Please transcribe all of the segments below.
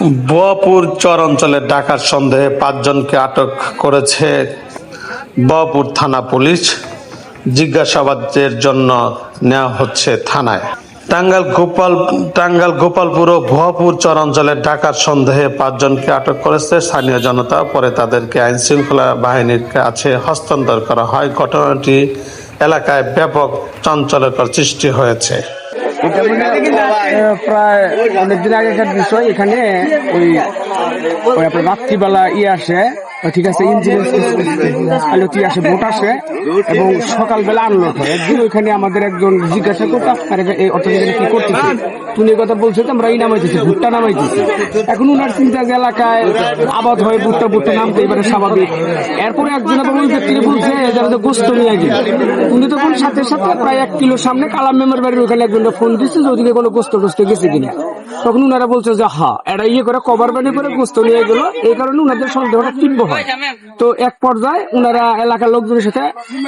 বোয়াপুর চর অঞ্চলে ডাকাত সন্দেহে 5 জনকে আটক করেছে বোয়াপুর থানা পুলিশ। জিজ্ঞাসাবাদের জন্য নেওয়া হচ্ছে থানায়। টাঙ্গাইল গোপালপুর ও বোয়াপুর চর অঞ্চলে ডাকাত সন্দেহে 5 জনকে আটক করেছে স্থানীয় জনতা। পরে তাদেরকে আইন শৃঙ্খলা বাহিনীর কাছে হস্তান্তর করা হয়। ঘটনাটি এলাকায় ব্যাপক চাঞ্চল্যকর সৃষ্টি হয়েছে। এটা প্রায় অনেকদিন আগেকার বিষয়। এখানে ওই আপনার রাত্রিবেলা আসে, ঠিক আছে, ইঞ্জিনিয়ার আসে, ভোট আসে এবং সকালবেলা আনলোড হয়। একদিন ওইখানে আমাদের একজন জিজ্ঞাসা করতো আপনার এই অর্থনীতি কি করতেছে, তুমি কথা বলছো তো আমরা এই নামাইতেছি, ভুট্টা নামাইতেছি। এখন উনার চিন্তা যে এলাকায় আবাদ হয়, ভুট্টা নামতে এবারে স্বাভাবিক। এরপরে একজন ওই ব্যক্তিকে বলছে যারা তো গোস্ত নিয়ে গেল, উনি তখন সাথে সাথে প্রায় 1 কিলোর সামনে কালাম মেম্বার বাড়ির ওখানে একজন ফোন দিচ্ছে যে ওদিকে কোনো গোস্ত গেছে কিনা। তখন উনারা বলছে যে এরা করে কভার বানি করে গোস্ত নিয়ে গেল। এই কারণে উনাদের সন্দেহটা তীব্র হয়। তো এক পর্যায়ে উনারা এলাকার লোকজনের সাথে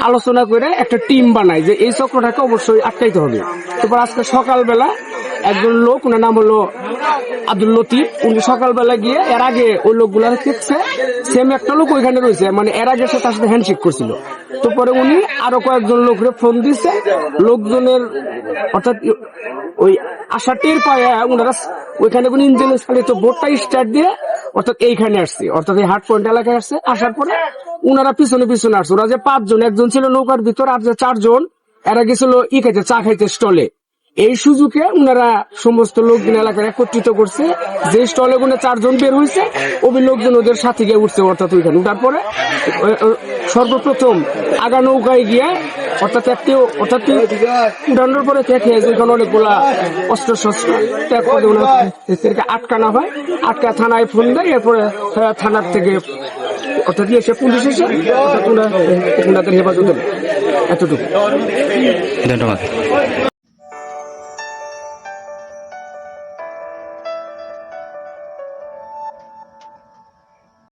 আলোচনা করে একটা টিম বানায় যে এই চক্রটাকে অবশ্যই আটকাইতে হবে। তারপর আজকে সকালবেলা একজন লোক, ওনার নাম হলো আব্দুল লতিফ, উনি সকালবেলা গিয়ে এর আগে ওই লোকগুলা দেখছে সেম একটা লোক ওইখানে রয়েছে, মানে এর আগে সে তার সাথে হ্যান্ডশেক করছিল। তো পরে উনি আরো কয়েকজন লোকরে ফোন দিচ্ছে, লোকজনের অর্থাৎ ওই আশা টের পায় ওনারা ওইখানে কোন ইঞ্জিনের চালিত বোটটা স্টার্ট দিয়ে অর্থাৎ এইখানে আসছে, অর্থাৎ এই হাট পয়েন্ট এলাকায় আসছে। আসার পরে উনারা পিছনে আসছে। ওরা যে 5 জন, একজন ছিল নৌকার ভিতর, আর যে 4 জন এরা গেছিল খাইতে, চা খাইতে স্টলে। এই সুযোগে উনারা সমস্ত লোকজন এলাকায় একত্রিত করছে। যে স্টলে কোনো 4 জন বের হয়েছে, ওই লোকজন ওদের সাথে গিয়ে উঠছে। অর্থাৎ ওইখানে উঠার পরে সর্বপ্রথম আগা নৌকায় গিয়ে অর্থাৎ উঠানোর পরে যেখানে অনেকগুলা অস্ত্র শস্ত্র ত্যাগ করে ওনাদেরকে আটকানো হয়। আটকা থানায় ফোন দেয়। এরপরে থানার থেকে অর্থাৎ এসে পুলিশ এসে ওনাদের হেফাজতে এতটুকু। ধন্যবাদ।